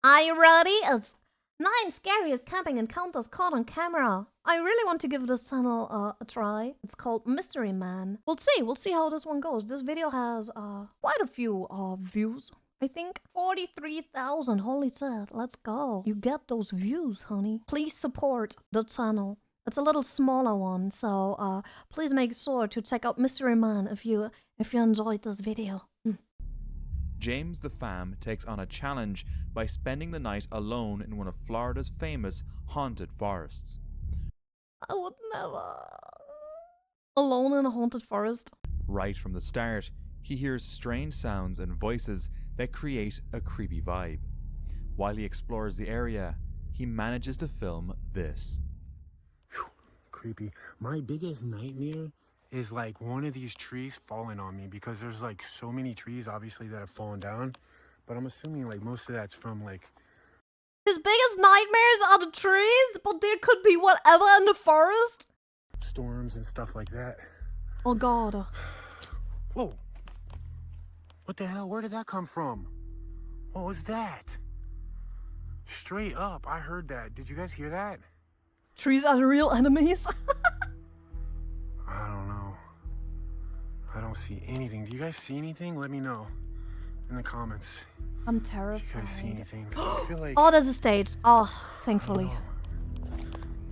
Are you ready? It's 9 scariest camping encounters caught on camera. I really want to give this channel a try. It's called Mystery Man. We'll see how this one goes. This video has quite a few views. I think 43,000. Holy shit, let's go. You get those views, honey. Please support the channel. It's a little smaller one, so please make sure to check out Mystery Man if you enjoyed this video. James the Fam takes on a challenge by spending the night alone in one of Florida's famous haunted forests. I would never. Alone in a haunted forest? Right from the start, he hears strange sounds and voices that create a creepy vibe. While he explores the area, he manages to film this. Whew, creepy. My biggest nightmare is like one of these trees falling on me, because there's like so many trees obviously that have fallen down, but I'm assuming like most of that's from like... His biggest nightmares are the trees, but there could be whatever in the forest. storms and stuff like that. Oh god. Whoa. What the hell? Where did that come from? What was that? Straight up, I heard that. Did you guys hear that? Trees are the real enemies? I don't know. I don't see anything. Do you guys see anything? Let me know in the comments. I'm Do terrified. you guys see anything? I feel like... Oh, there's a stage. Oh, thankfully.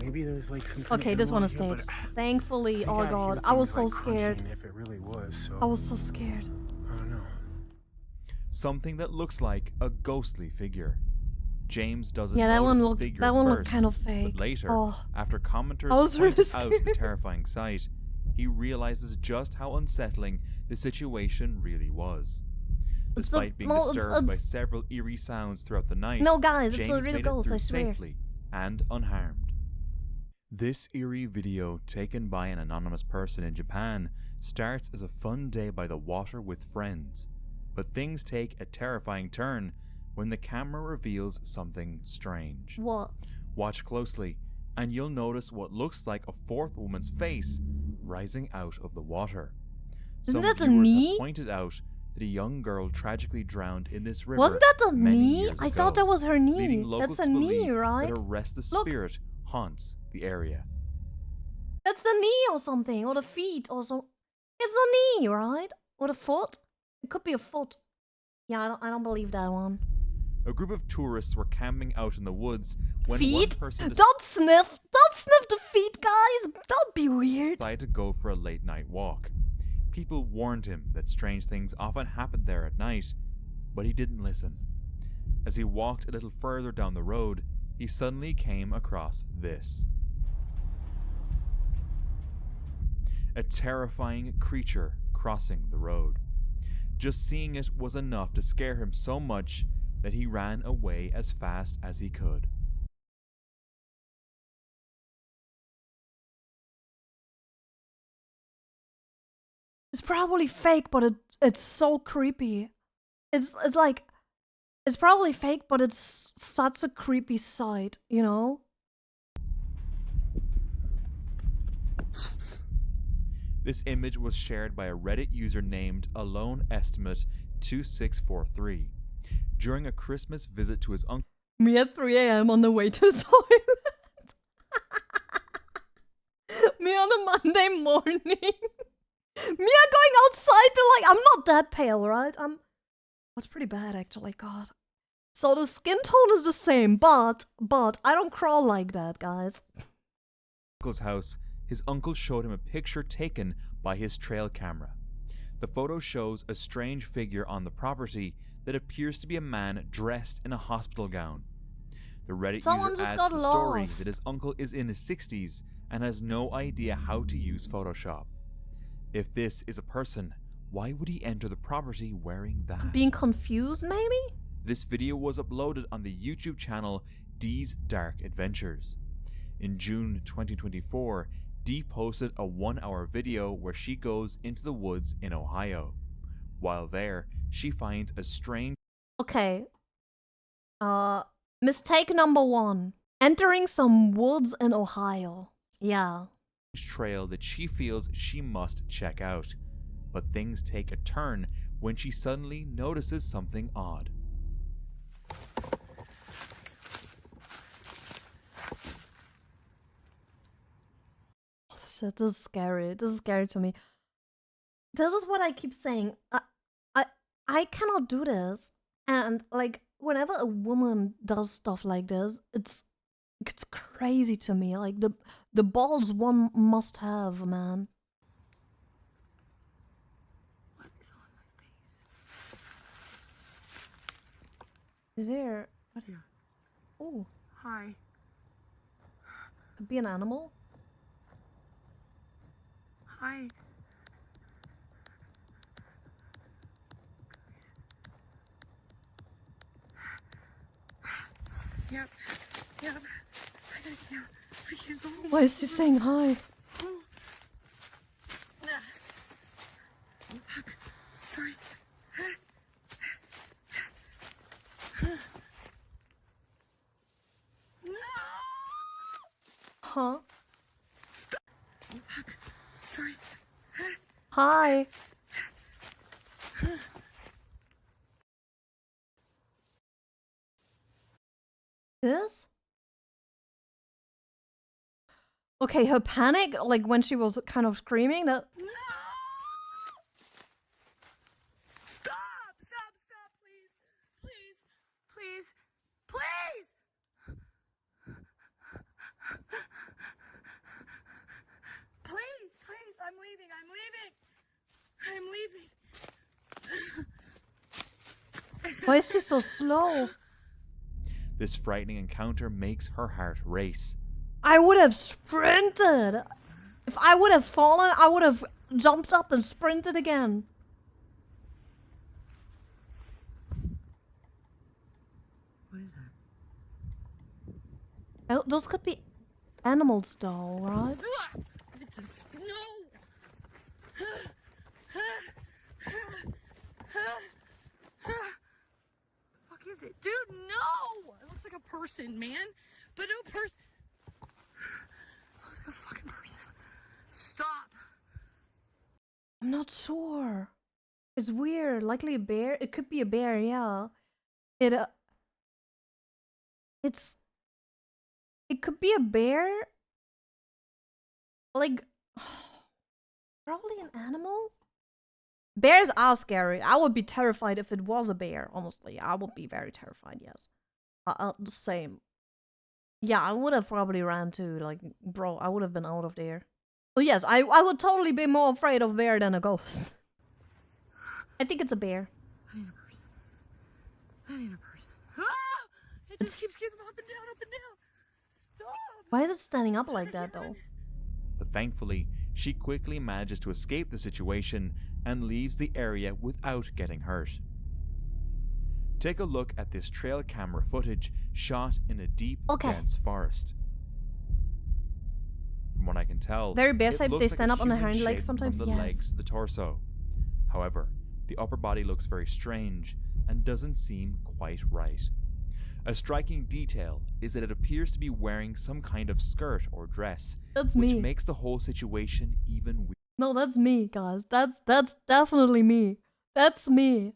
Maybe there's like some... Okay, this one is staged. Thankfully. Oh god, I was so scared. If it really was, so... I was so scared. I don't know. Something that looks like a ghostly figure. James doesn't Yeah, that one notice looked the figure that one looked first, kind of fake. but later, Oh, after commenters I was really pointed out the scared. terrifying sight, he realizes just how unsettling the situation really was. Despite being disturbed by several eerie sounds throughout the night, no, guys, it's James a real made it ghost, through I swear. safely and unharmed. This eerie video, taken by an anonymous person in Japan, starts as a fun day by the water with friends, but things take a terrifying turn when the camera reveals something strange. What? Watch closely, and you'll notice what looks like a fourth woman's face rising out of the water. Isn't Some that a viewers knee? have pointed out that a young girl tragically drowned in this river. Wasn't that a many knee? years I ago, thought that was her leading knee. locals That's a to knee, believe right? that a restless Look. spirit haunts the area. That's the knee or something, or the feet or so. It's a knee, right? Or the foot? It could be a foot. Yeah, I don't believe that one. A group of tourists were camping out in the woods when Feet? one person Don't sniff! Don't sniff the feet, guys! Don't be weird! decided to go for a late night walk. People warned him that strange things often happened there at night, but he didn't listen. As he walked a little further down the road, he suddenly came across this. A terrifying creature crossing the road. Just seeing it was enough to scare him so much that he ran away as fast as he could. It's probably fake, but it's so creepy. It's probably fake, but it's such a creepy sight, you know? This image was shared by a Reddit user named AloneEstimate2643 during a Christmas visit to his uncle. Me at 3 AM on the way to the toilet. Me on a Monday morning. Mia going outside, but like, I'm not that pale, right? That's pretty bad, actually, god. So the skin tone is the same, but I don't crawl like that, guys. Uncle's house, his uncle showed him a picture taken by his trail camera. The photo shows a strange figure on the property that appears to be a man dressed in a hospital gown. The Reddit Someone user just adds got to the story lost. that his uncle is in his 60s and has no idea how to use Photoshop. If this is a person, why would he enter the property wearing that? Being confused, maybe? This video was uploaded on the YouTube channel Dee's Dark Adventures. In June 2024, Dee posted a 1-hour video where she goes into the woods in Ohio. While there, she finds a strange... Okay. Mistake number 1. Entering some woods in Ohio. Yeah. trail that she feels she must check out. But things take a turn when she suddenly notices something odd. shit, this is scary. This is scary to me. This is what I keep saying. I cannot do this. And like whenever a woman does stuff like this, it's crazy to me. Like the balls one must have, man. What is on my face? Is there? What is? Oh, Hi. could be an animal. Hi. Yep. I gotta get out. I can't go home. Why is she saying hi? Sorry. Huh? Sorry. Hi. This? Okay, her panic, like when she was kind of screaming, that. Stop, please. Please, I'm leaving. Why is she so slow? This frightening encounter makes her heart race. I would have sprinted. If I would have fallen, I would have jumped up and sprinted again. What is that? Oh, those could be animals though, right? No! Fuck is it? Dude, no! It looks like a person, man. But no person. It looks like a fucking person. Stop. I'm not sure. It's weird. Likely a bear. It could be a bear, yeah. It could be a bear. Like, probably an animal? Bears are scary. I would be terrified if it was a bear, honestly. I would be very terrified, yes. The same. Yeah, I would have probably ran too. Like, bro, I would have been out of there. Oh, yes, I would totally be more afraid of bear than a ghost. I think it's a bear. That ain't a person. Ah! It just keeps getting up and down. Stop! Why is it standing up like that, though? But thankfully, she quickly manages to escape the situation and leaves the area without getting hurt. Take a look at this trail camera footage shot in a deep, dense forest. From what I can tell, Very bear it shaped. looks They like stand a up on their human hind legs shape sometimes, from the yes. legs to the torso. However, the upper body looks very strange and doesn't seem quite right. A striking detail is that it appears to be wearing some kind of skirt or dress, That's which me. makes the whole situation even weirder. No, that's me, guys. That's definitely me. That's me.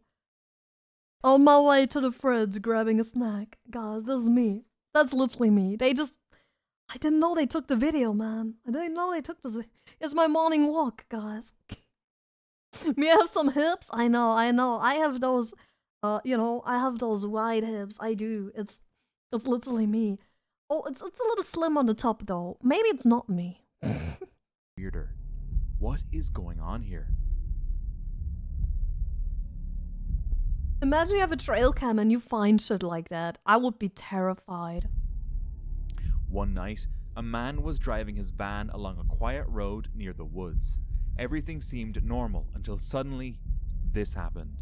On my way to the fridge grabbing a snack. Guys, that's me. That's literally me. I didn't know they took the video, man. I didn't know they took this. It's my morning walk, guys. Me have some hips? I know. I have those, I have those wide hips. I do. It's literally me. Oh, it's a little slim on the top, though. Maybe it's not me. Weirder. What is going on here? Imagine you have a trail cam and you find shit like that. I would be terrified. One night, a man was driving his van along a quiet road near the woods. Everything seemed normal until suddenly, this happened.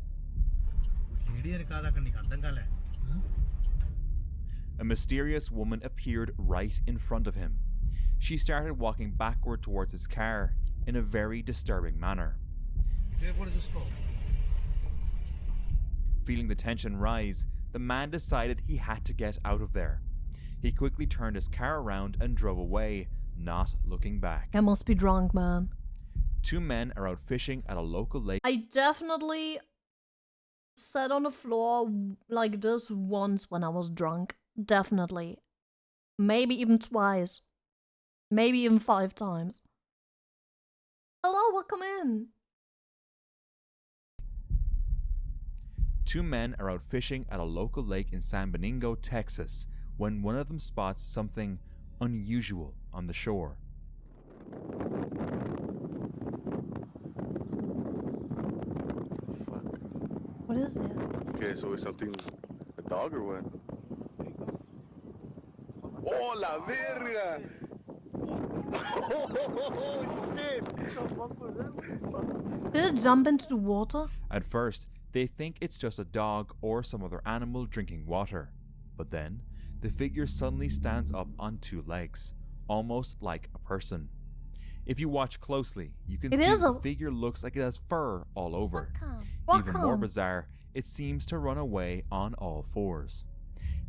A mysterious woman appeared right in front of him. She started walking backward towards his car in a very disturbing manner. Feeling the tension rise, the man decided he had to get out of there. He quickly turned his car around and drove away, not looking back. I must be drunk, man. Two men are out fishing at a local lake. I definitely sat on the floor like this once when I was drunk. Definitely. Maybe even twice. Maybe even 5 times. Oh, welcome in. Two men are out fishing at a local lake in San Benito, Texas, when one of them spots something unusual on the shore. Fuck. What is this? Okay, so it's something, a dog or what? Oh, la verga! Oh, shit! Did it jump into the water? At first, they think it's just a dog or some other animal drinking water. But then, the figure suddenly stands up on two legs, almost like a person. If you watch closely, you can see that the figure looks like it has fur all over. Even more bizarre, it seems to run away on all fours.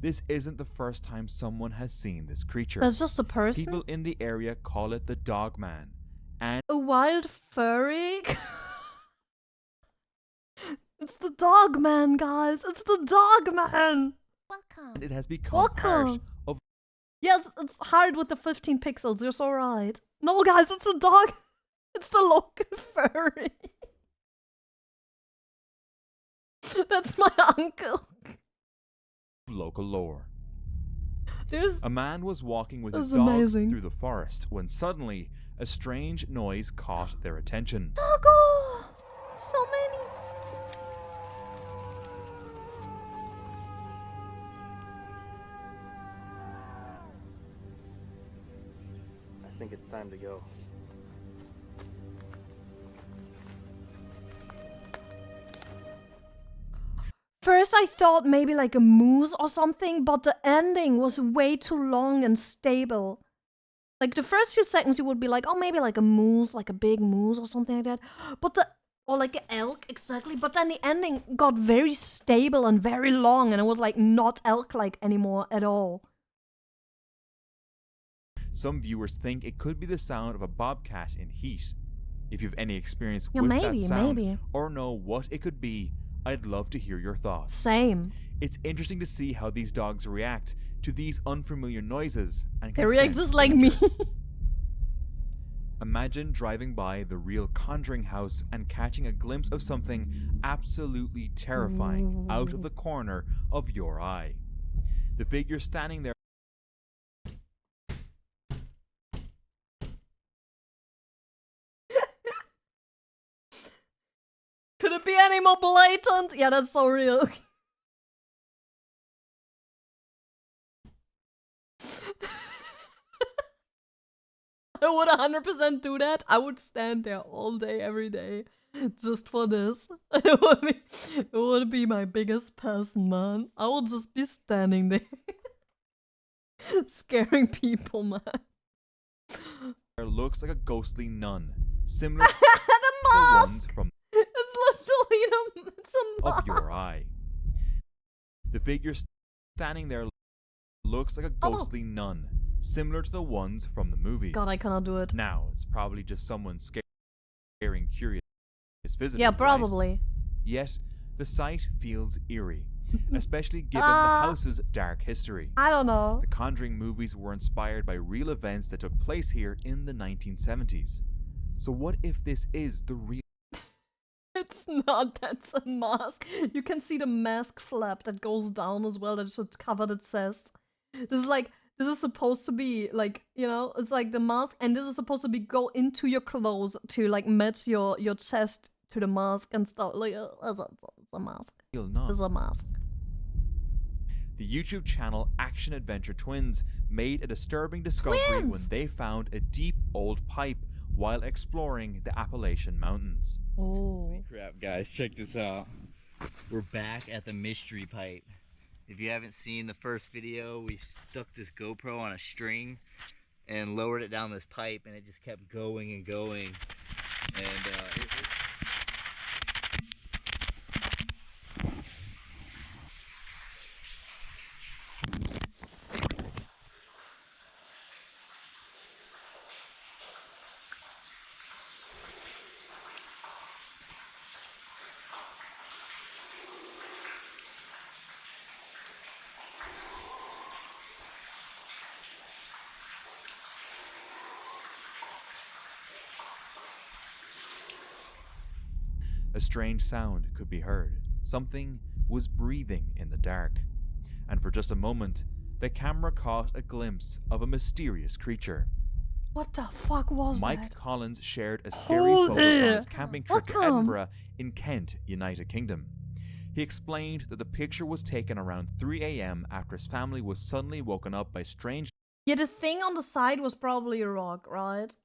This isn't the first time someone has seen this creature. That's just a person? People in the area call it the Dog Man. And a wild furry? It's the Dog Man, guys. It's the Dog Man. Welcome. It has become part of... Yes, it's hard with the 15 pixels. You're so right. No, guys, it's a dog. It's the local furry. That's my uncle. Local lore. There's a man was walking with his dog through the forest when suddenly a strange noise caught their attention. Doggo! So many. I think it's time to go. First I thought maybe like a moose or something, but the ending was way too long and stable. Like the first few seconds you would be like, oh, maybe like a moose, like a big moose or something like that. Or like an elk, exactly. But then the ending got very stable and very long, and it was like not elk-like anymore at all. Some viewers think it could be the sound of a bobcat in heat. If you have any experience with that sound or know what it could be, I'd love to hear your thoughts. Same. It's interesting to see how these dogs react to these unfamiliar noises and they react just like me. Imagine driving by the real Conjuring house and catching a glimpse of something absolutely terrifying out of the corner of your eye. The figure standing there Could it be any more blatant? Yeah, that's so real. I would 100% do that. I would stand there all day, every day, just for this. It would be my biggest passion, man. I would just be standing there, scaring people, man. There looks like a ghostly nun, similar to the ones from it's literally it's a mask of your eye. The figure standing there looks like a ghostly nun, similar to the ones from the movies. God, I cannot do it. Now, it's probably just someone scaring curious visitors. Yeah, probably. Right? Yet, the sight feels eerie, especially given the house's dark history. I don't know. The Conjuring movies were inspired by real events that took place here in the 1970s. So what if this is the real... It's not, that's a mask. You can see the mask flap that goes down as well, that should cover the chest. This is supposed to be like, you know, it's like the mask, and this is supposed to be go into your clothes to like match your chest to the mask and stuff. Like, it's a mask. It's a mask. The YouTube channel Action Adventure Twins made a disturbing discovery when they found a deep old pipe while exploring the Appalachian Mountains. Oh. Crap, guys, check this out. We're back at the mystery pipe. If you haven't seen the first video, we stuck this GoPro on a string and lowered it down this pipe, and it just kept going and going. And A strange sound could be heard. Something was breathing in the dark. And for just a moment, the camera caught a glimpse of a mysterious creature. What the fuck was Mike that? Collins shared a scary photo from his camping trip to Welcome. Edinburgh in Kent, United Kingdom. He explained that the picture was taken around 3 a.m. after his family was suddenly woken up by strange Yeah, the thing on the side was probably a rock, right?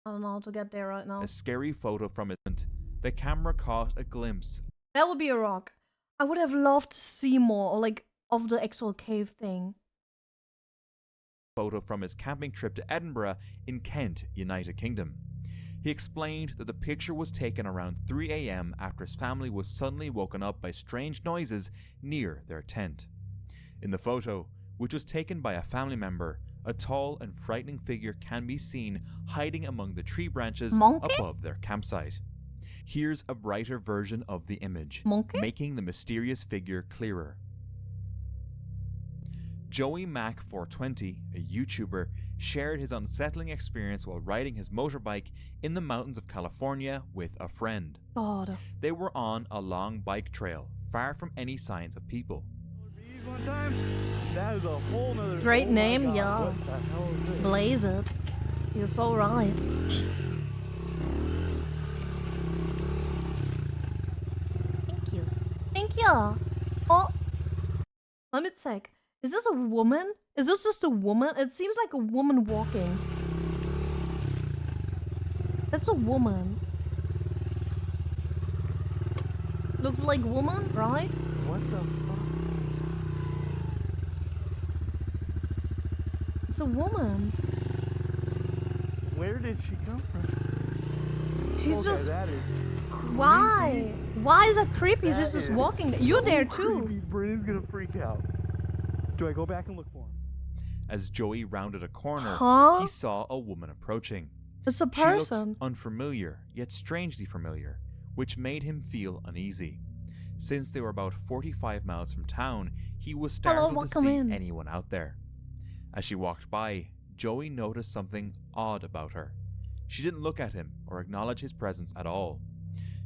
I don't know how to get there right now. a scary photo from his. The camera caught a glimpse That would be a rock. I would have loved to see more, or like, of the actual cave thing. photo from his camping trip to Edinburgh in Kent, United Kingdom. He explained that the picture was taken around 3 a.m. after his family was suddenly woken up by strange noises near their tent. In the photo, which was taken by a family member, a tall and frightening figure can be seen hiding among the tree branches Monkey? above their campsite. Here's a brighter version of the image, Monkey? making the mysterious figure clearer. Joey Mac 420, a YouTuber, shared his unsettling experience while riding his motorbike in the mountains of California with a friend. God. They were on a long bike trail, far from any signs of people. One time, that is a whole nother. Great oh my name, God, yeah. What the hell is this? Blaze it. You're so right. Thank you. Thank you. Oh. Let me check. Is this a woman? Is this just a woman? It seems like a woman walking. That's a woman. Looks like woman, right? What the fuck? It's a woman. Where did she come from? She's Okay, just... that is Why? Why is that creepy? She's That just is walking there. You're so there creepy. too. Brandon's gonna freak out. Do I go back and look for him? As Joey rounded a corner, Huh? he saw a woman approaching. It's a She looked person. unfamiliar, yet strangely familiar, which made him feel uneasy. Since they were about 45 miles from town, he was Hello, startled to welcome see in. anyone out there. As she walked by, Joey noticed something odd about her. She didn't look at him or acknowledge his presence at all.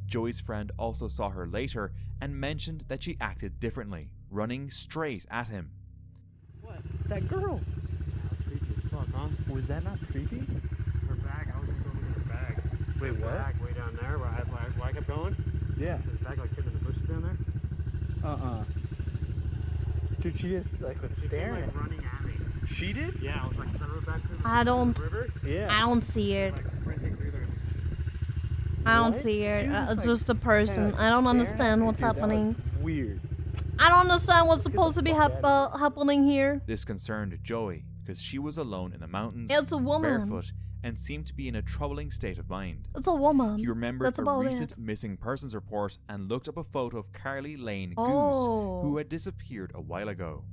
Joey's friend also saw her later and mentioned that she acted differently, running straight at him. What? That girl. Creepy as fuck, huh? Was that not creepy? Her bag, I was gonna go look at her bag. Wait, Her what? bag way down there where I kept going. Yeah. There's a bag like hidden in the bushes down there. Dude, she just like was She came staring. like running at me. She did? Yeah, I was like, is that road back to I don't... the river? Yeah. I don't see it. Like sprinting through there. I don't What? see it. She was It's like just a person. kinda I don't staring understand at what's me. Dude, that was happening. weird. I don't understand what's Get the supposed to be fuck outta happening here. This concerned Joey because she was alone in the mountains, It's a woman. barefoot, and seemed to be in a troubling state of mind. It's a woman. He remembered That's a about recent it. missing persons report and looked up a photo of Carly Lane Oh. Goose, who had disappeared a while ago.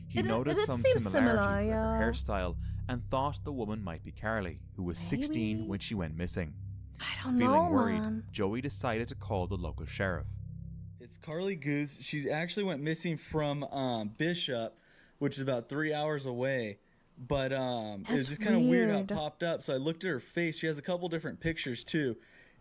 He It noticed some seems similarities similar, with yeah. her hairstyle and thought the woman might be Carly, who was 16 Maybe. when she went missing. I don't Feeling know, worried, man. Joey decided to call the local sheriff. It's Carly Goose. She actually went missing from Bishop, which is about 3 hours away. But it was That's just kind of weird how it weird. popped up. So I looked at her face. She has a couple different pictures too,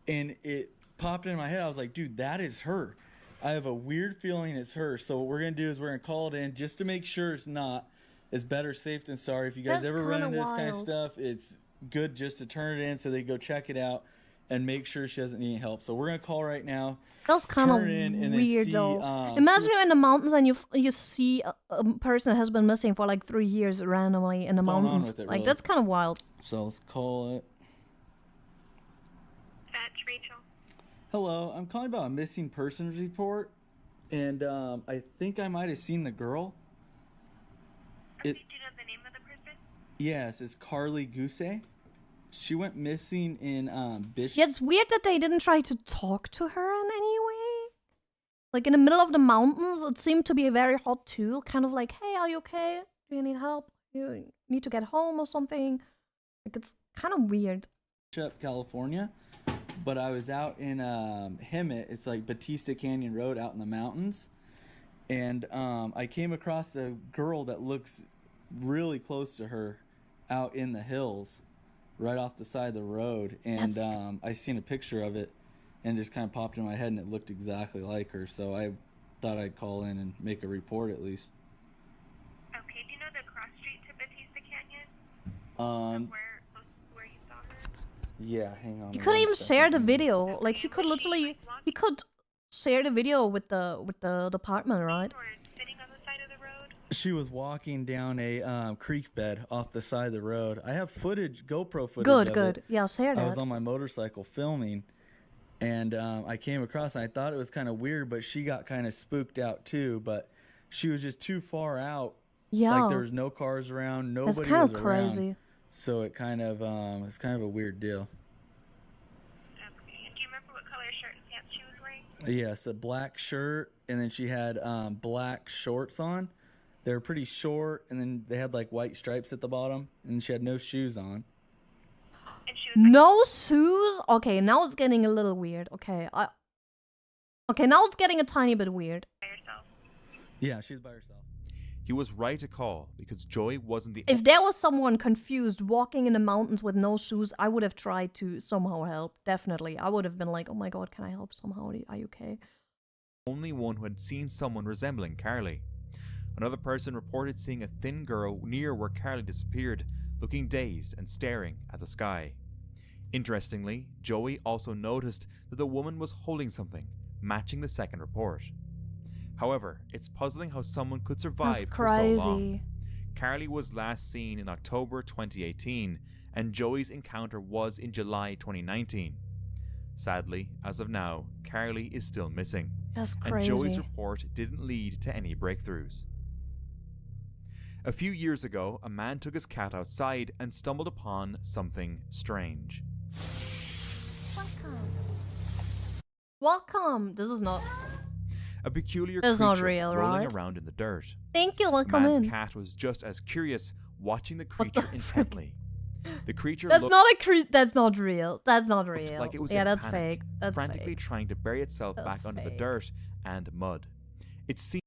and it popped in my head. I was like, dude, that is her. I have a weird feeling it's her. So what we're gonna do is we're gonna call it in just to make sure it's not. It's better safe than sorry. If you guys That's ever run kinda into this kind of wild. stuff, it's good just to turn it in so they go check it out and make sure she doesn't need any help. So we're gonna call right now. That's kind of turn it in and then weird see, though. see Imagine what- you're in the mountains and you see a person that has been missing for like 3 years randomly in the What's going on mountains. with it, Like really? that's kind of wild. So let's call it. That's Rachel. Hello, I'm calling about a missing persons report, and I think I might have seen the girl. Do you know the name of the person? Yes, it's Carly Goose. She went missing in Bishop. Yeah, it's weird that they didn't try to talk to her in any way. Like in the middle of the mountains, it seemed to be a very hot tool. Kind of like, hey, are you okay? Do you need help? You need to get home or something? Like it's kind of weird. California, but I was out in Hemet. It's like Batista Canyon Road out in the mountains, and I came across a girl that looks really close to her out in the hills, right off the side of the road, and That's- I seen a picture of it, and it just kind of popped in my head, and it looked exactly like her. So I thought I'd call in and make a report at least. Okay, do you know the cross street to Batista Canyon? Where you saw her? Yeah, hang on. He couldn't even share the video. Like he could literally, he could share the video with the department, right? Or sitting on the side of the road? She was walking down a creek bed off the side of the road. I have footage, GoPro footage. Good, of good. it. Yeah, share I was that. on my motorcycle filming, and I came across, and I thought it was kind of weird, but she got kind of spooked out too. But she was just too far out. Yeah. Like there was no cars around, nobody That's kind was of around. crazy. So it kind of it's kind of a weird deal. Okay, and do you remember what color shirt and pants she was wearing? Yes, a black shirt, and then she had black shorts on. They were pretty short, and then they had like white stripes at the bottom, and she had no shoes on. And she was No shoes? Okay, now it's getting a little weird. Okay, okay, now it's getting a tiny bit weird. by herself. Yeah, she was by herself. He was right to call because Joy wasn't the If there was someone confused walking in the mountains with no shoes, I would have tried to somehow help. Definitely. I would have been like, oh my god, can I help somehow? Are you okay? only one who had seen someone resembling Carly. Another person reported seeing a thin girl near where Carly disappeared, looking dazed and staring at the sky. Interestingly, Joey also noticed that the woman was holding something, matching the second report. However, it's puzzling how someone could survive That's for so long. crazy. Carly was last seen in October 2018, and Joey's encounter was in July 2019. Sadly, as of now, Carly is still missing, That's and crazy. Joey's report didn't lead to any breakthroughs. A few years ago, a man took his cat outside and stumbled upon something strange. Welcome. This is not. A peculiar It's creature not real, rolling right? around in the dirt. Thank you. The Welcome man's in. cat was just as curious, watching the What the creature intently. The creature That's looked not a That's not real. That's not real. like it was Yeah, in that's panic, fake. That's frantically fake. trying to bury itself That's back under the fake. dirt and mud. It seemed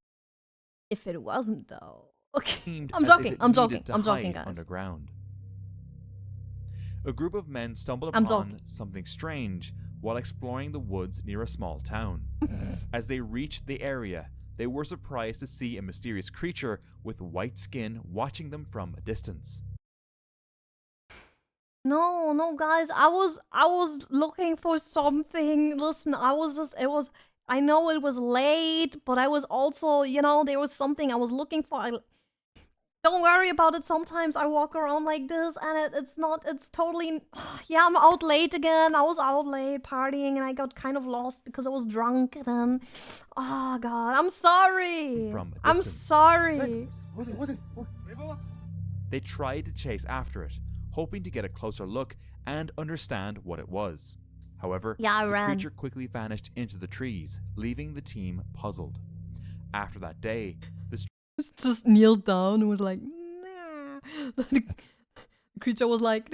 If it wasn't though. Okay. I'm as if joking. it I'm needed joking. to I'm joking, hide guys. underground. A group of men stumbled I'm upon joking. something strange while exploring the woods near a small town. As they reached the area, they were surprised to see a mysterious creature with white skin watching them from a distance. No, no, guys. I was looking for something. Listen, I know it was late, but I was also, you know, there was something I was looking for. Don't worry about it. Sometimes I walk around like this and it's totally, yeah, I'm out late again. I was out late partying and I got kind of lost because I was drunk and then, oh god, I'm sorry. From a I'm distance. sorry. They tried to chase after it, hoping to get a closer look and understand what it was. However, Yeah, I the ran. creature quickly vanished into the trees, leaving the team puzzled. After that day, the Just kneeled down and was like, nah. The creature was like,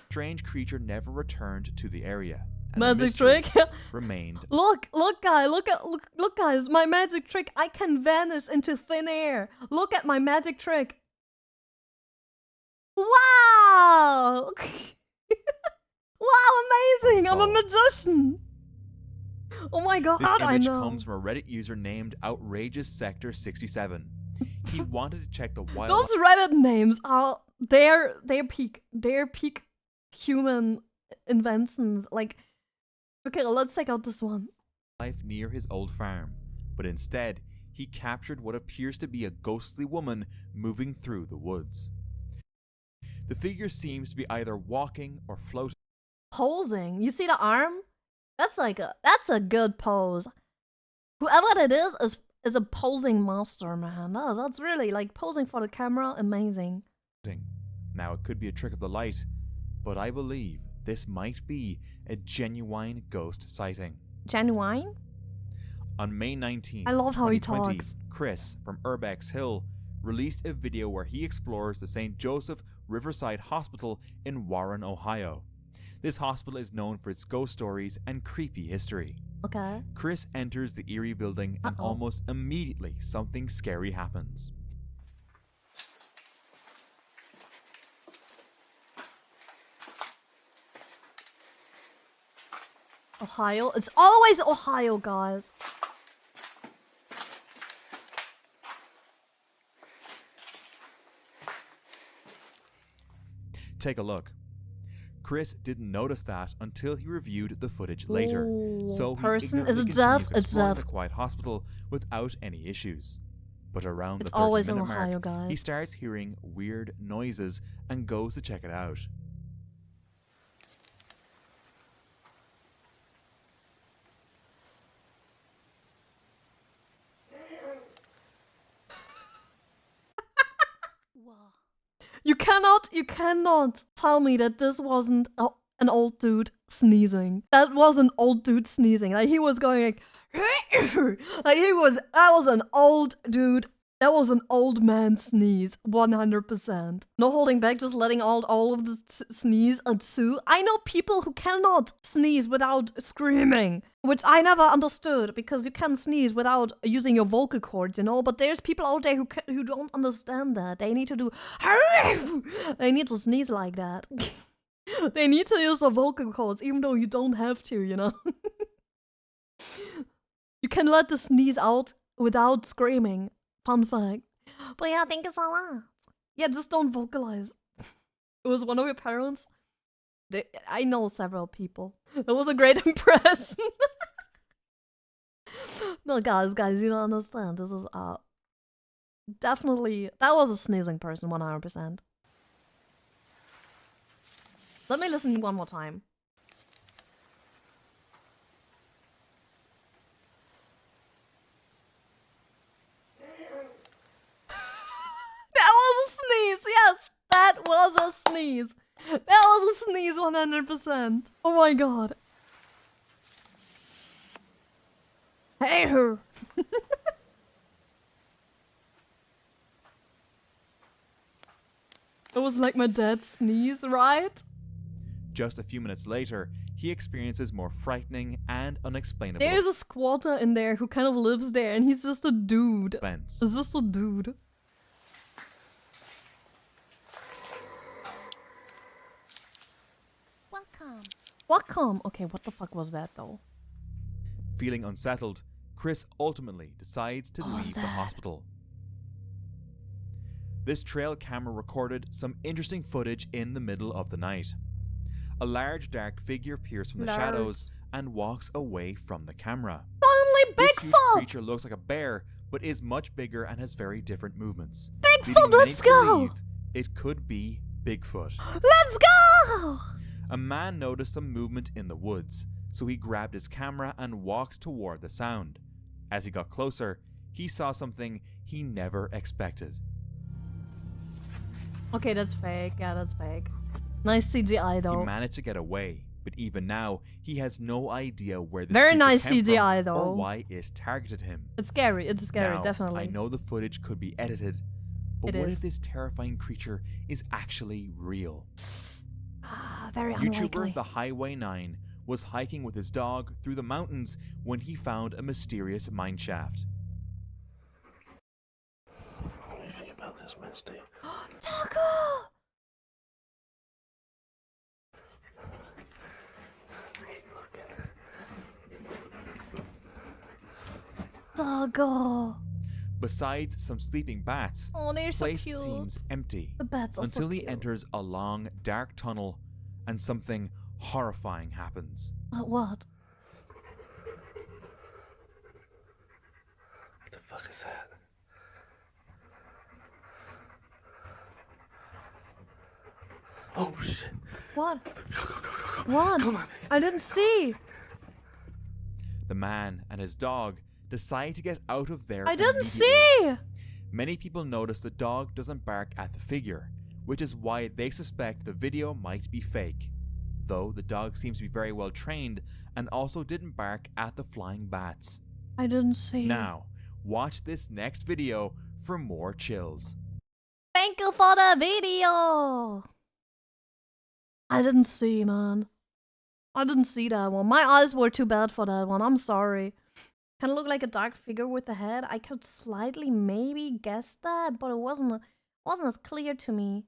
strange creature never returned to the area. And the magic mystery trick. remained. Look, guys, my magic trick. I can vanish into thin air. Look at my magic trick. Wow! Wow, amazing! I'm a Solved. magician. Oh my god, This I image know. comes from a Reddit user named Outrageous Sector 67. He wanted to check the wild. Those Reddit names are they're peak human inventions. Like, okay, let's check out this one. life near his old farm, but instead, he captured what appears to be a ghostly woman moving through the woods. The figure seems to be either walking or floating. Posing. You see the arm? That's a good pose. Whoever it is a posing master, man. That's really like posing for the camera, amazing. Now, it could be a trick of the light, but I believe this might be a genuine ghost sighting. Genuine? On May 19th, I love how he 2020, talks. Chris from Urbex Hill released a video where he explores the St. Joseph Riverside Hospital in Warren, Ohio. This hospital is known for its ghost stories and creepy history. Okay. Chris enters the eerie building and almost immediately something scary happens. Ohio? It's always Ohio, guys. Take a look. Chris didn't notice that until he reviewed the footage later. So he Person, is it ignorantly deaf? continues It's exploring deaf. the quiet hospital without any issues. But around It's the always in 30-minute mark, Ohio, guys. he starts hearing weird noises and goes to check it out. You cannot tell me that this wasn't an old dude sneezing. That was an old dude sneezing. Like, he was going like, that was an old dude. That was an old man sneeze, 100%. No holding back, just letting all of the sneeze ensue. I know people who cannot sneeze without screaming, which I never understood, because you can sneeze without using your vocal cords, you know? But there's people out there who don't understand that. They need to do... They need to sneeze like that. They need to use their vocal cords, even though you don't have to, you know? You can let the sneeze out without screaming. Fun fact. But yeah, thank you so much. Yeah, just don't vocalize. It was one of your parents. I know several people. It was a great impression. No, guys, you don't understand. This is definitely, that was a sneezing person, 100%. Let me listen one more time. That was a sneeze, yes! That was a sneeze! That was a sneeze, 100%. Oh my god. Hey her! It was like my dad's sneeze, right? Just a few minutes later, he experiences more frightening and unexplainable There's a squatter in there who kind of lives there, and he's just a dude. events. It's just a dude. Welcome! Okay, what the fuck was that though? Feeling unsettled, Chris ultimately decides to leave the hospital. This trail camera recorded some interesting footage in the middle of the night. A large dark figure appears from the shadows and walks away from the camera. Finally, This huge Bigfoot! creature looks like a bear, but is much bigger and has very different movements. Bigfoot, leading many let's to go! believe it could be Bigfoot. Let's go! A man noticed some movement in the woods, so he grabbed his camera and walked toward the sound. As he got closer, he saw something he never expected. Okay, that's fake. Yeah, that's fake. Nice CGI though. He managed to get away, but even now, he has no idea where this Very creature nice came CGI from though. or why it targeted him. It's scary. It's scary, Now, definitely. I know the footage could be edited, but It what is. if this terrifying creature is actually real? Very YouTuber unlikely. The Highway 9 was hiking with his dog through the mountains when he found a mysterious mineshaft. What do you think about this, Misty? Taco! Doggo! Besides some sleeping bats, Oh, they're the so place cute. seems empty The bats are until so he cute. enters a long, dark tunnel and something horrifying happens. What? What the fuck is that? Oh shit. What? What? Come on. I didn't see. The man and his dog decide to get out of there. I didn't immediately. see. Many people notice the dog doesn't bark at the figure, which is why they suspect the video might be fake. Though the dog seems to be very well trained and also didn't bark at the flying bats. I didn't see. Now, watch this next video for more chills. Thank you for the video. I didn't see, man. I didn't see that one. My eyes were too bad for that one. I'm sorry. Kind of looked like a dark figure with a head. I could slightly maybe guess that, but it wasn't as clear to me.